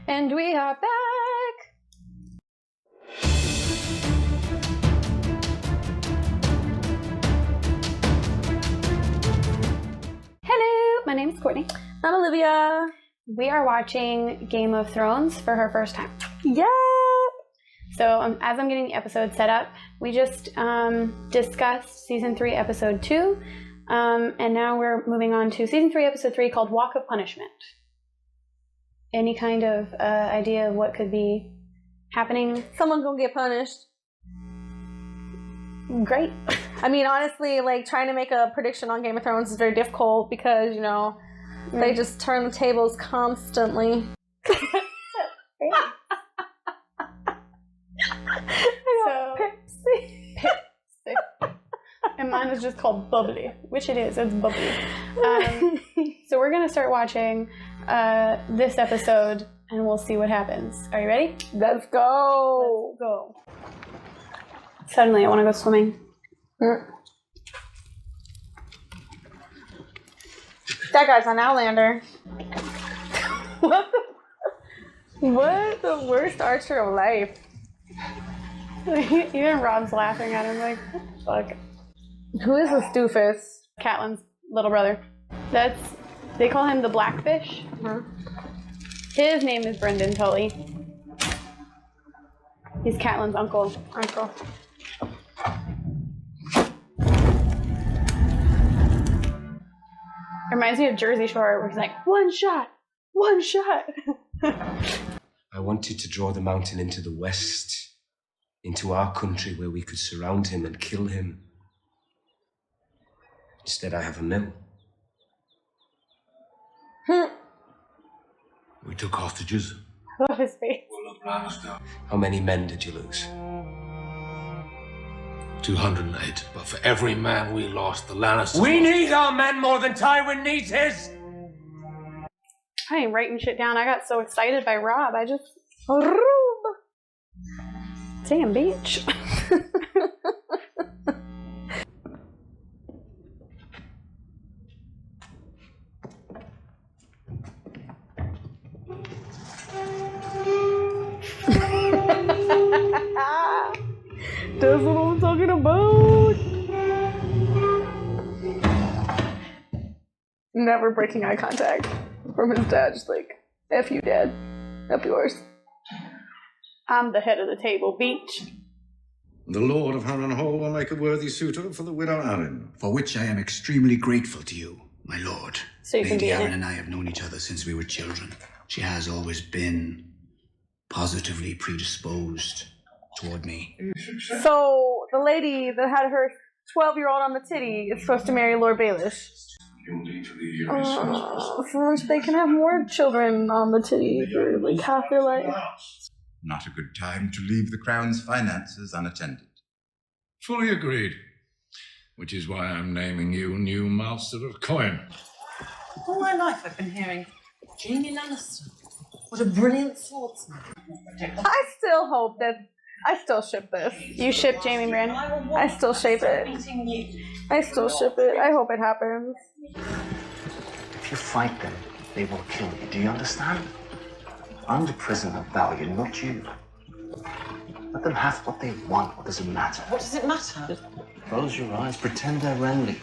And we are back! Hello, my name is Courtney. I'm Olivia. We are watching Game of Thrones for her first time. Yep! So as I'm getting the episode set up, we just discussed Season 3, Episode 2, and now we're moving on to Season 3, Episode 3 called Walk of Punishment. Any kind of idea of what could be happening? Someone's gonna get punished. Great. I mean, honestly, like, trying to make a prediction on Game of Thrones is very difficult because, you know, they just turn the tables constantly. Pepsi. And mine is just called Bubbly, which it is. It's Bubbly. So we're going to start watching this episode, and we'll see what happens. Are you ready? Let's go. Let's go. Suddenly, I want to go swimming. That guy's an outlander. What the worst archer of life? Even Rob's laughing at him like, what the fuck? Who is this doofus? Catelyn's little brother. They call him the Blackfish. His name is Brendan Tully. He's Catelyn's uncle. Reminds me of Jersey Shore, where he's like, one shot. I wanted to draw the mountain into the west, into our country where we could surround him and kill him. Instead, I have a mill. We took hostages. I love his face. How many men did you lose? 208, but for every man we lost, the Lannisters We lost. need our men more than Tywin needs his! I ain't writing shit down. I got so excited by Rob. I just... Damn, bitch. That's what I'm talking about. Never breaking eye contact from his dad. Just like, F you, Dad. F yours. I'm the head of the table, bitch. The Lord of Harrenhal will make a worthy suitor for the widow Arryn. For which I am extremely grateful to you, my lord. So you can Lady be in Arryn it. and I have known each other since we were children. She has always been positively predisposed toward me. So, the lady that had her 12-year-old on the titty is supposed to marry Lord Baelish. So they can have more children on the titty for like half their life. Not a good time to leave the crown's finances unattended. Fully agreed. Which is why I'm naming you new Master of Coin. All my life I've been hearing, Jaime Lannister. What a brilliant swordsman. I still hope that... I still ship this. You ship Jamie Brand. I still shape it. I still ship it. I hope it happens. If you fight them, they will kill you. Do you understand? I'm the prisoner of value, not you. Let them have what they want. What does it matter? What does it matter? Just close your eyes. Pretend they're Renly.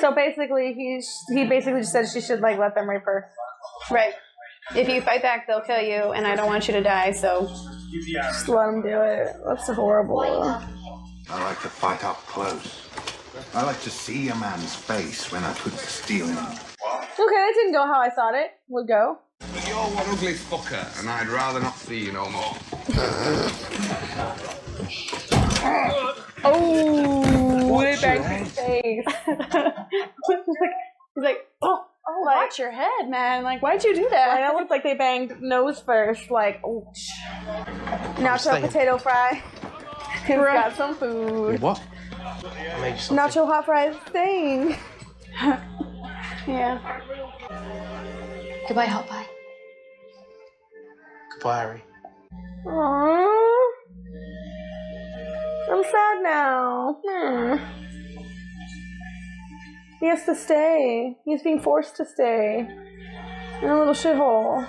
So basically, he basically just said she should like let them rape her. Right. If you fight back, they'll kill you, and I don't want you to die, so... Just let them do it. That's horrible. I like to fight up close. I like to see a man's face when I put the steel in him. Okay, that didn't go how I thought it would go. But you're one ugly fucker, and I'd rather not see you no more. Oh, they banged his face. He's like, oh, watch your head, man. Like, why'd you do that? And it looked like they banged nose first, like, oh. Nacho potato fry. He's got some food. What? Nacho hot fries thing. Yeah. Goodbye, hot pie. Goodbye, Harry. Aww. I'm sad now. He has to stay. He's being forced to stay. In a little shithole.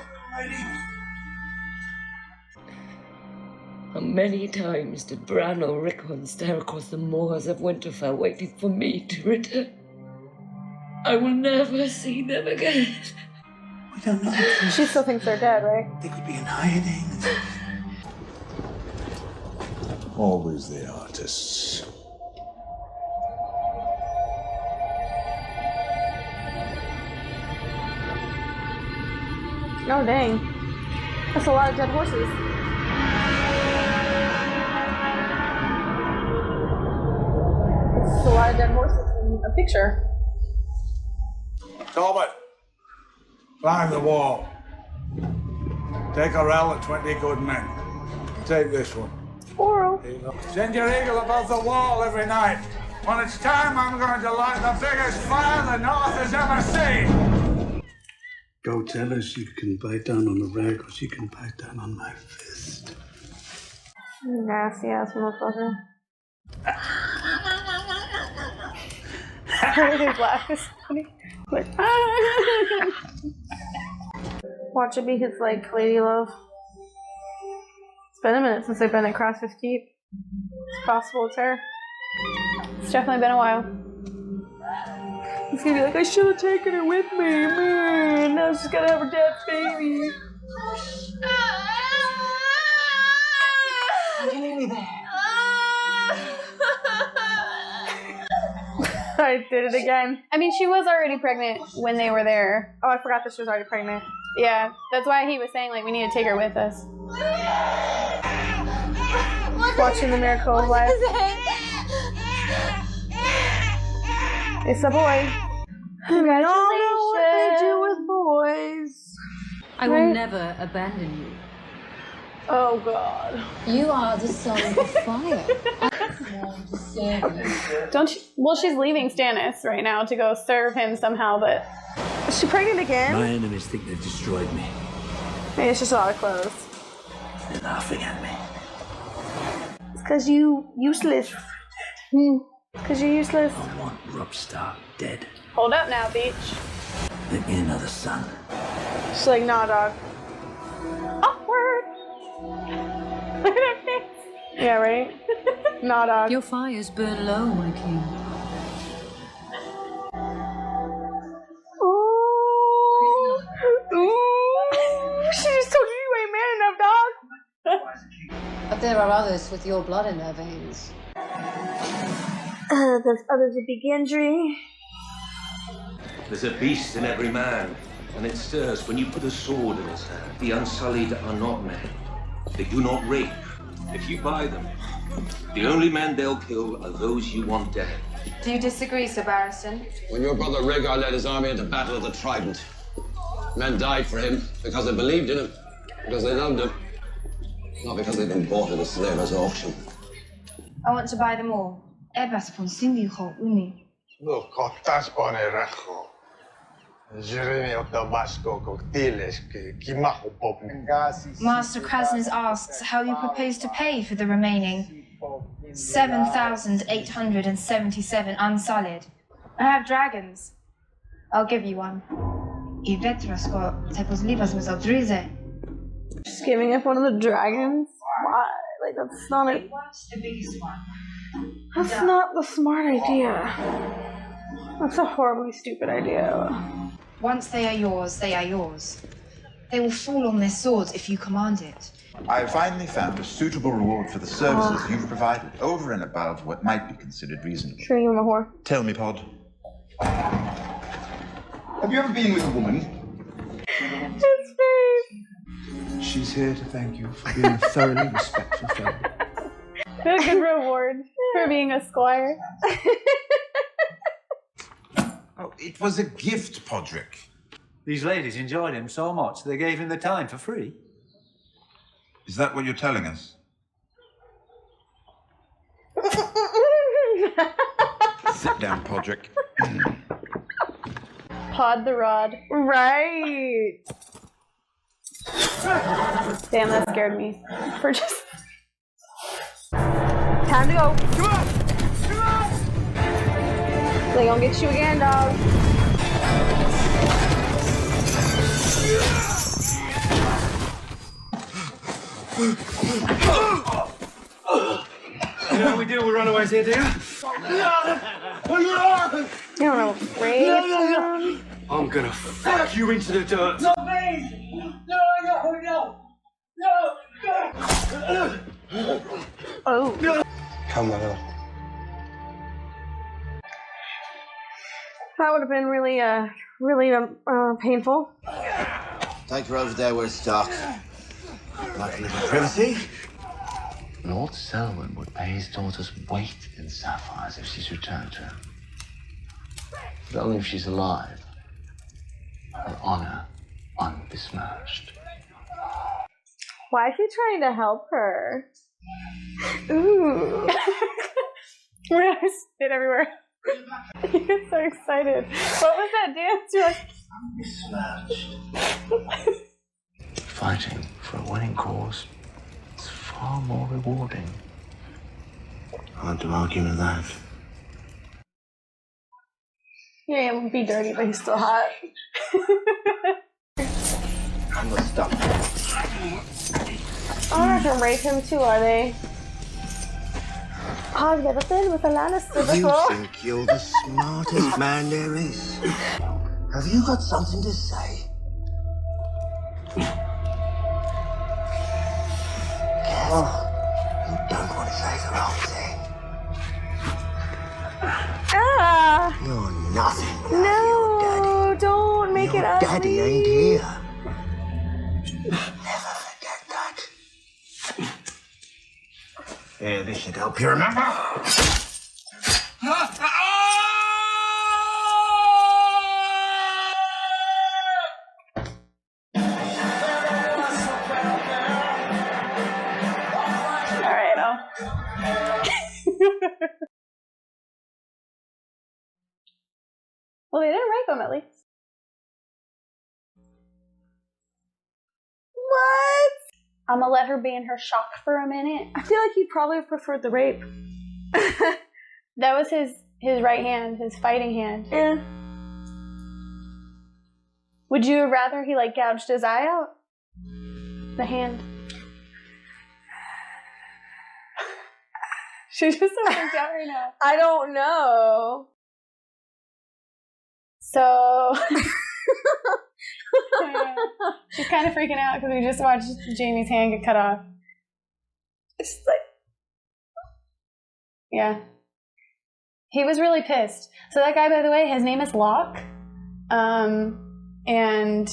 How many times did Bran or Rickon stare across the moors of Winterfell waiting for me to return? I will never see them again. We don't know. She still thinks they're dead, right? They could be in hiding. Always the artists. Oh, dang. That's a lot of dead horses. It's a lot of dead horses in a picture. Talbot, climb the wall. Take a rel at 20 good men. Take this one. Oral. Send your eagle above the wall every night. When it's time, I'm going to light the biggest fire the North has ever seen. Go tell us you can bite down on the rag or she can bite down on my fist. Nasty ass motherfucker. His laugh is funny. Like, watch it be his like lady love. It's been a minute since they've been at Cross's Keep. It's possible it's her. It's definitely been a while. He's gonna be like, I should have taken her with me, man. Now she's gotta have her dad's baby. Why do you leave me there? I did it again. I mean, she was already pregnant when they were there. Oh, I forgot that she was already pregnant. Yeah, that's why he was saying, like, we need to take her with us. Watching the miracle of life. It's a boy. Congratulations. know what they do with boys. I will never abandon you. Oh God. You are the son of fire. I want to serve you. Don't you? Well, she's leaving Stannis right now to go serve him somehow, but Is she pregnant again? My enemies think they've destroyed me. Maybe it's just a lot of clothes. They're laughing at me. It's because you useless. Because you're useless. I want Robb Stark dead. hold up now, Beach. Make me another son. She's like, nah, dog. Awkward. Look at her face. Yeah, right? Nah, dog. Your fires burn low, my king. Ooh. Ooh. She just told you you ain't man enough, dog. But there are others with your blood in their veins. There's others with big injury. There's a beast in every man, and it stirs when you put a sword in his hand. The Unsullied are not men. They do not rape. If you buy them, the only men they'll kill are those you want dead. Do you disagree, Sir Barristan? When your brother Rhaegar led his army into battle at the Trident, men died for him because they believed in him, because they loved him, not because they'd been bought at a slaver's auction. I want to buy them all. Ebas von Sindicho Uni. Look, cotas pone rejo. Jeremy Otabasco cocktails que majo pop. Master Krasnus asks how you propose to pay for the remaining 7,877 unsullied. I have dragons. I'll give you one. I vetrasko te pozlivas me zadrize. She's giving up one of the dragons? Why? Like, that's not it. The biggest one. That's not the smart idea. That's a horribly stupid idea. Once they are yours, they are yours. They will fall on their swords if you command it. I have finally found a suitable reward for the services you've provided, over and above what might be considered reasonable. Sure, you're a whore. Tell me, Pod. Have you ever been with a woman? His face. She's here to thank you for being a thoroughly respectful fellow. A good reward for being a squire. Oh, it was a gift, Podrick. These ladies enjoyed him so much they gave him the time for free. Is that what you're telling us? Sit down, Podrick. Pod the rod. Right. Damn, that scared me. For just. Time to go. Come on. Come on. They gonna get you again, dog. You know what we do with runaways here, do you? You don't know, rape. I'm gonna fuck you into the dirt. No, please! No! Oh. Come on. That would have been really painful. Take her over there where it's dark. Like a little privacy. Lord Selwyn would pay his daughter's weight in sapphires if she's returned to him. But only if she's alive. Her honor unbesmirched. Why is he trying to help her? Ooh. We're gonna spit everywhere. You get so excited. What was that dance? You're like... Fighting for a winning cause is far more rewarding. Hard to argue with that. Yeah, it would be dirty, but he's still hot. I'm gonna stop. Oh, I can rape him too, are they? Oh, I've never been with a Lannister You before. think you're the smartest man there is? Have you got something to say? Careful. You don't want to say the wrong thing. Ah! You're nothing without No, your daddy. don't make Your it ugly. daddy ain't here. Never forget that. Yeah, this should help you remember. Well, they didn't rape him, at least. What? I'm gonna let her be in her shock for a minute. I feel like he probably preferred the rape. That was his right hand, his fighting hand. Yeah. Would you have rather he like gouged his eye out? The hand. She's just so freaked out right now. I don't know. So she's kind of freaking out because we just watched Jamie's hand get cut off. It's like, yeah. He was really pissed. So that guy, by the way, his name is Locke. And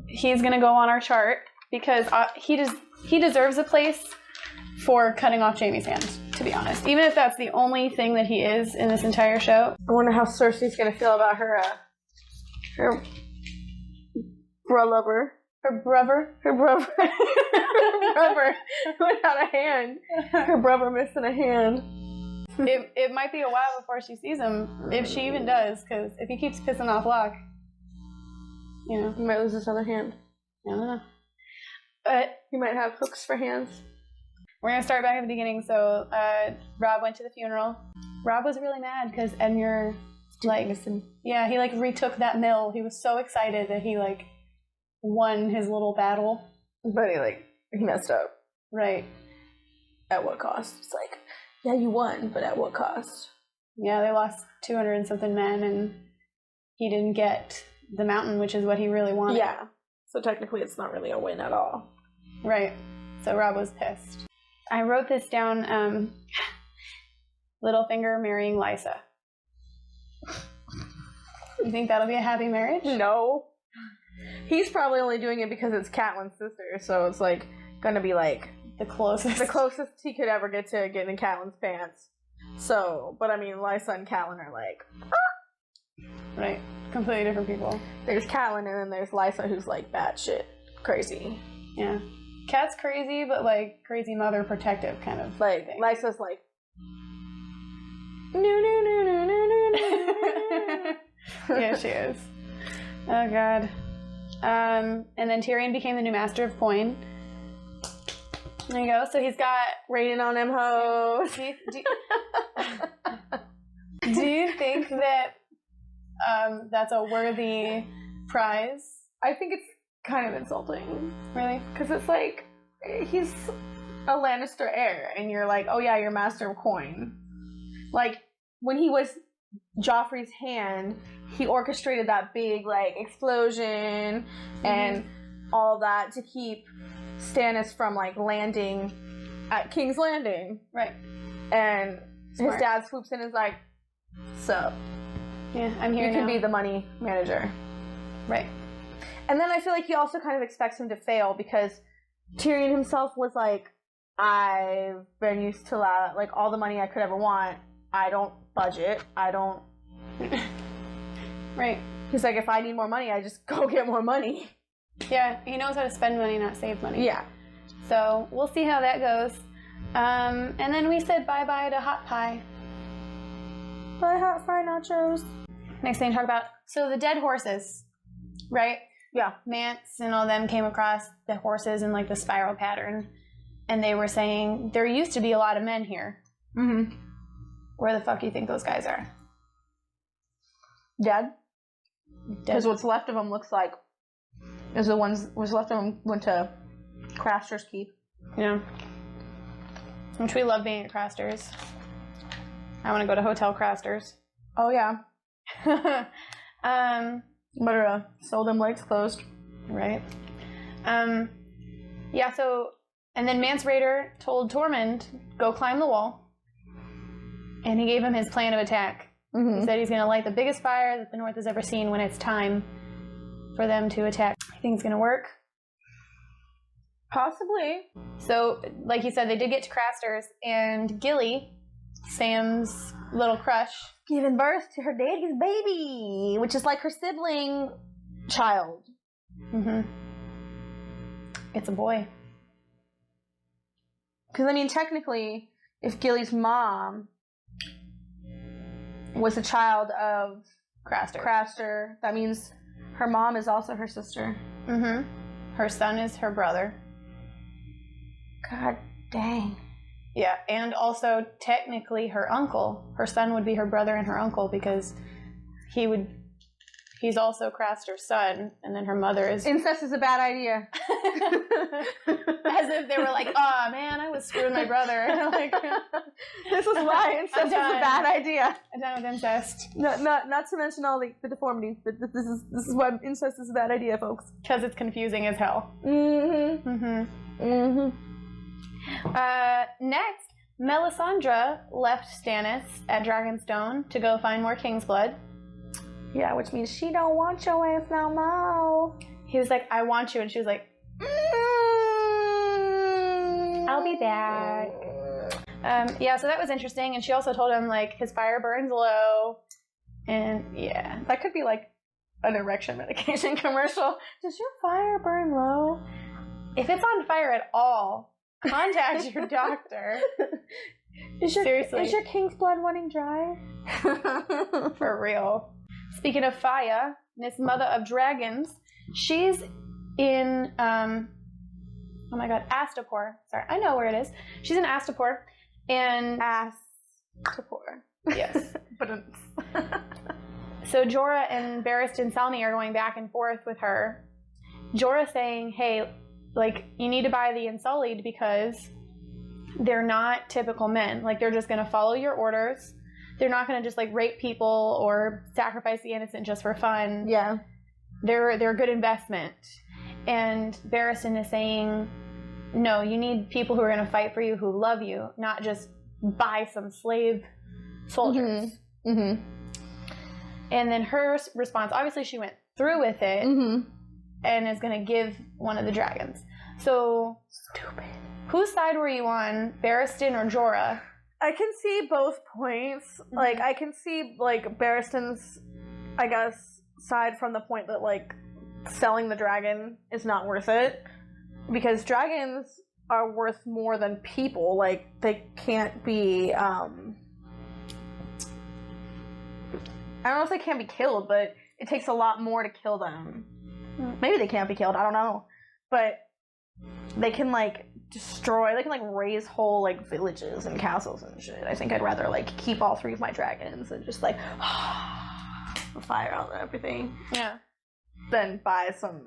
he's gonna go on our chart because he deserves a place for cutting off Jamie's hand, to be honest. Even if that's the only thing that he is in this entire show. I wonder how Cersei's gonna feel about her bro-lover. Her brother? Her brother. Her brother without a hand. Her brother missing a hand. It might be a while before she sees him, if she even does, because if he keeps pissing off Locke, you know. He might lose his other hand. I don't know. But he might have hooks for hands. We're going to start back at the beginning. So Rob went to the funeral. Rob was really mad because Edmure, he retook that mill. He was so excited that he won his little battle. But he messed up. Right. At what cost? It's like, yeah, you won, but at what cost? Yeah, they lost 200 and something men, and he didn't get the mountain, which is what he really wanted. Yeah. So technically it's not really a win at all. Right. So Rob was pissed. I wrote this down, Littlefinger marrying Lysa. You think that'll be a happy marriage? No. He's probably only doing it because it's Catelyn's sister, so it's gonna be the closest he could ever get to getting in Catelyn's pants. So, but I mean, Lysa and Catelyn are right, completely different people. There's Catelyn, and then there's Lysa, who's batshit crazy. Yeah, Cat's crazy, but crazy mother protective kind of thing. Lysa's no. Yeah, she is. Oh god. And then Tyrion became the new master of coin. There you go. So he's got raining on them hoes. Do you think that that's a worthy prize? I think it's kind of insulting. Really? Because it's a Lannister heir, and you're like, oh yeah, you're master of coin. Like, when he was Joffrey's hand, he orchestrated that big, like, explosion and all that to keep Stannis from, like, landing at King's Landing. Right. And Smart. his dad swoops in and is like, sup? Yeah, I'm here You now. can be the money manager. Right. And then I feel like he also kind of expects him to fail because Tyrion himself was like, I've been used to like all the money I could ever want. I don't budget. I don't. Right. He's like, if I need more money, I just go get more money. Yeah, he knows how to spend money, not save money. Yeah. So we'll see how that goes. And then we said bye-bye to Hot Pie. Bye, hot fry nachos. Next thing to talk about. So the dead horses, right? Yeah. Mance and all them came across the horses in like the spiral pattern. And they were saying, there used to be a lot of men here. Mm-hmm. Where the fuck do you think those guys are? Dead? Because what's left of them looks like is the ones what's left of them went to Craster's Keep. Yeah. Which we love being at Craster's. I want to go to Hotel Craster's. Oh yeah. Better sell them legs closed. Right. Yeah, so and then Mance Rayder told Tormund, go climb the wall. And he gave him his plan of attack. Mm-hmm. He said he's going to light the biggest fire that the North has ever seen when it's time for them to attack. I think it's going to work. Possibly. So, like you said, they did get to Craster's, and Gilly, Sam's little crush, giving birth to her daddy's baby, which is like her sibling child. Mm-hmm. It's a boy. Because, I mean, technically, if Gilly's mom was a child of Craster, that means her mom is also her sister. Mm-hmm. Her son is her brother. God dang. Yeah, and also technically her uncle. Her son would be her brother and her uncle because he's also Craster's son, and then her mother is... Incest is a bad idea. As if they were like, oh man, I was screwing my brother. Like, this is why incest is a bad idea. I'm done with incest. Not to mention all the deformities, but this is why incest is a bad idea, folks. Because it's confusing as hell. Mm-hmm. Mm-hmm. Mm-hmm. Next, Melisandre left Stannis at Dragonstone to go find more Kingsblood. Yeah, which means she don't want your ass no more. He was like, I want you. And she was like, I'll be back. Yeah, so that was interesting. And she also told him, like, his fire burns low. And, yeah. That could be, like, an erection medication commercial. Does your fire burn low? If it's on fire at all, contact your doctor. Seriously. Is your king's blood running dry? For real. Speaking of fire, this mother of dragons, she's in, oh my god, Astapor. Sorry, I know where it is. She's in Astapor, and... Astapor. Yes. So Jorah and Barristan Selmy are going back and forth with her. Jorah saying, hey, like, you need to buy the Unsullied because they're not typical men. Like, they're just going to follow your orders. They're not going to just, like, rape people or sacrifice the innocent just for fun. Yeah. They're a good investment. And Barristan is saying, no, you need people who are going to fight for you, who love you, not just buy some slave soldiers. Mm-hmm. Mm-hmm. And then her response, obviously she went through with it, and is going to give one of the dragons. So, stupid. Whose side were you on, Barristan or Jorah? I can see both points. Like, I can see, like, Barristan's, I guess, side from the point that, like, selling the dragon is not worth it. Because dragons are worth more than people. Like, they can't be, I don't know if they can't be killed, but it takes a lot more to kill them. Maybe they can't be killed, I don't know. But they can, like, destroy, they can, like, raise whole, like, villages and castles and shit. I think I'd rather, like, keep all 3 of my dragons and just, like, fire out everything. Yeah. Than buy some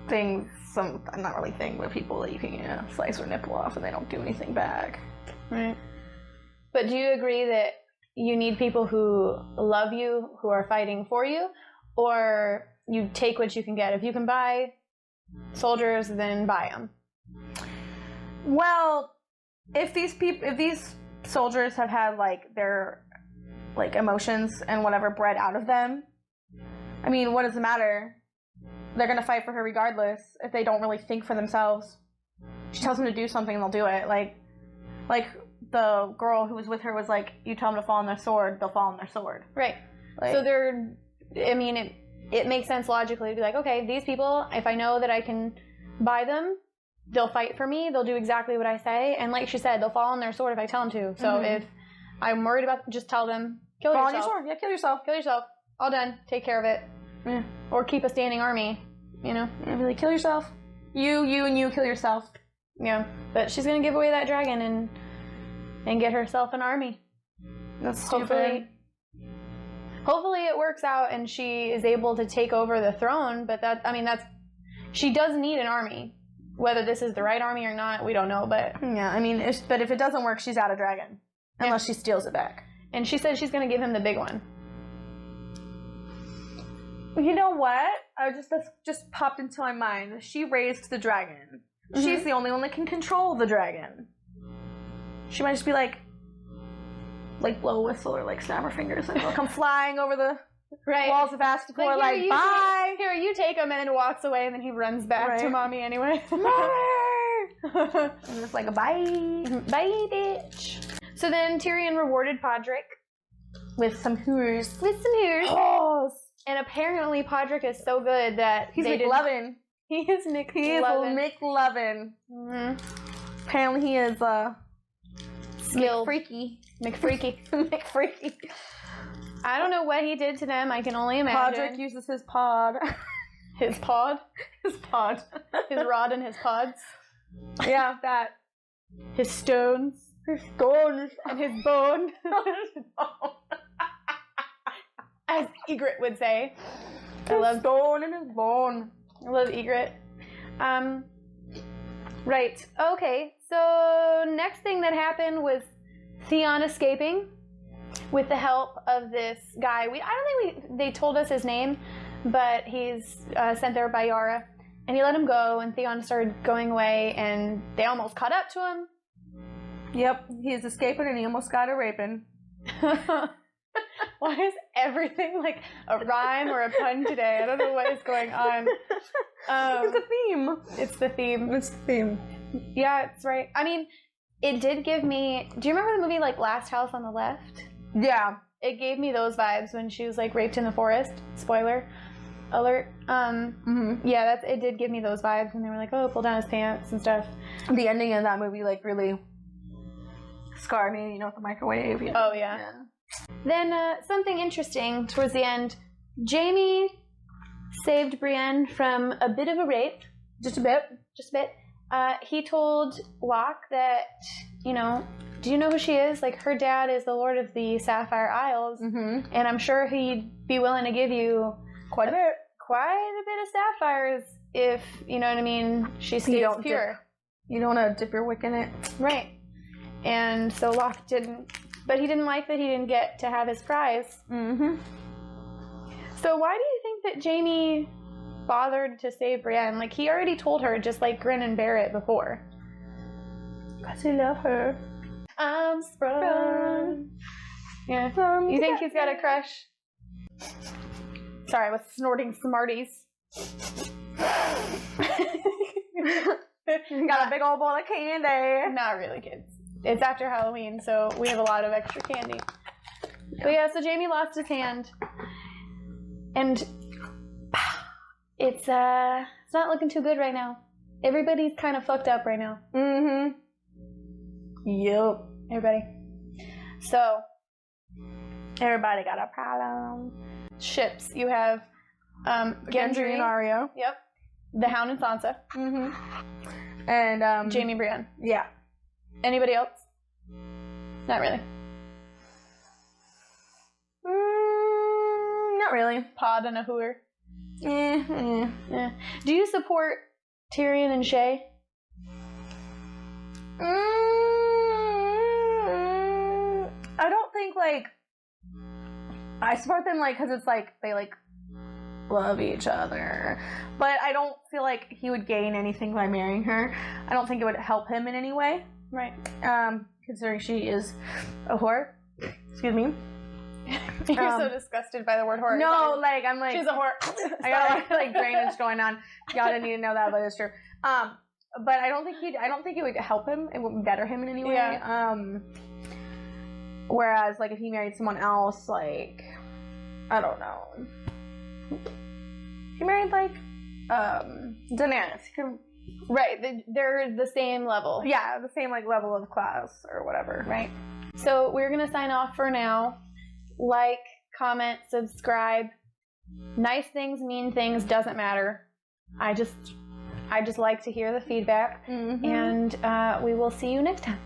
things some not really thing with people that you can slice their nipple off and they don't do anything back. Right. But do you agree that you need people who love you, who are fighting for you, or you take what you can get? If you can buy soldiers, then buy them. Well, if these soldiers have had like their like emotions and whatever bred out of them, I mean, what does it matter? They're gonna fight for her regardless if they don't really think for themselves. She tells them to do something and they'll do it. Like the girl who was with her was like, you tell them to fall on their sword, they'll fall on their sword. Right. Like, so it makes sense logically to be like, okay, these people, if I know that I can buy them, they'll fight for me, they'll do exactly what I say, and like she said, they'll fall on their sword if I tell them to. So if I'm worried about, just tell them, kill fall yourself. on your sword. Yeah, kill yourself. Kill yourself. All done. Take care of it. Yeah. Or keep a standing army, you know? And be like, kill yourself. You, and you, kill yourself. Yeah. But she's gonna give away that dragon and get herself an army. That's stupid. Hopefully it works out and she is able to take over the throne, but she does need an army. Whether this is the right army or not, we don't know, but... Yeah, I mean, but if it doesn't work, she's out of dragon. Unless she steals it back. And she said she's going to give him the big one. You know what? This just popped into my mind. She raised the dragon. Mm-hmm. She's the only one that can control the dragon. She might just be like blow a whistle or like snap her fingers and it'll come flying over the walls of Astapor like bye. Here, you take him, and then walks away, and then he runs back to mommy anyway. And it's like a bye. Bye, bitch. So then Tyrion rewarded Podrick with some hoors. Oh. And apparently Podrick is so good that he's McLovin. He is McLovin. He is McLovin. Mm-hmm. Apparently he is skilled. McFreaky. I don't know what he did to them. I can only imagine. Podrick uses his pod. His pod? His pod. His rod and his pods. Yeah, that. His stones. His stones. And his bone. As Egret would say. I love stone and his bone. I love Egret. Right. Okay. So next thing that happened was Theon escaping with the help of this guy. I don't think they told us his name, but he's sent there by Yara, and he let him go. And Theon started going away, and they almost caught up to him. Yep, he's escaping, and he almost got a raping. Why is everything like a rhyme or a pun today? I don't know what is going on. It's the theme. It's the theme. It's the theme. Yeah, it's right. I mean, it did give me... Do you remember the movie like Last House on the Left? Yeah. It gave me those vibes when she was like raped in the forest. Spoiler alert. Yeah, it did give me those vibes when they were like, oh, pull down his pants and stuff. The ending of that movie like really scarred me, you know, with the microwave. You know? Oh, yeah. Then something interesting towards the end. Jaime saved Brienne from a bit of a rape. Just a bit. He told Locke that, you know, do you know who she is? Like, her dad is the Lord of the Sapphire Isles, and I'm sure he'd be willing to give you quite a bit of sapphires if, you know what I mean, she stays pure. You don't want to dip your wick in it. Right. And so Locke didn't, but he didn't like that he didn't get to have his prize. Mm-hmm. So why do you think that Jaime bothered to save Brienne? Like, he already told her, just like grin and bear it before. Because he loved her. I'm sprung. Yeah. You think he's got a crush? Sorry, I was snorting Smarties. Got a big old bowl of candy. Not really, kids. It's after Halloween, so we have a lot of extra candy. But yeah, so Jaime lost his hand. And it's not looking too good right now. Everybody's kind of fucked up right now. Mm-hmm. Yep. Everybody. So, everybody got a problem. Ships. You have Gendry and Arya. Yep. The Hound and Sansa. Mm-hmm. And Jaime and Brienne. Yeah. Anybody else? Not really. Not really. Pod and a hooer. Yeah. Do you support Tyrion and Shay? I don't think, like, I support them, like, because it's, like, they, like, love each other. But I don't feel like he would gain anything by marrying her. I don't think it would help him in any way. Right. Considering she is a whore. Excuse me. You're so disgusted by the word whore. No, like, I'm like... She's a whore. I got a lot of, like, drainage going on. Y'all didn't need to know that, but it's true. But I don't think it would help him. It wouldn't better him in any way. Yeah. Whereas, like, if he married someone else, like, I don't know. He married, like, Daenerys. He could, right. They're the same level. yeah, the same, like, level of class or whatever. Right. So we're going to sign off for now. Like, comment, subscribe. Nice things, mean things, doesn't matter. I just like to hear the feedback. And we will see you next time.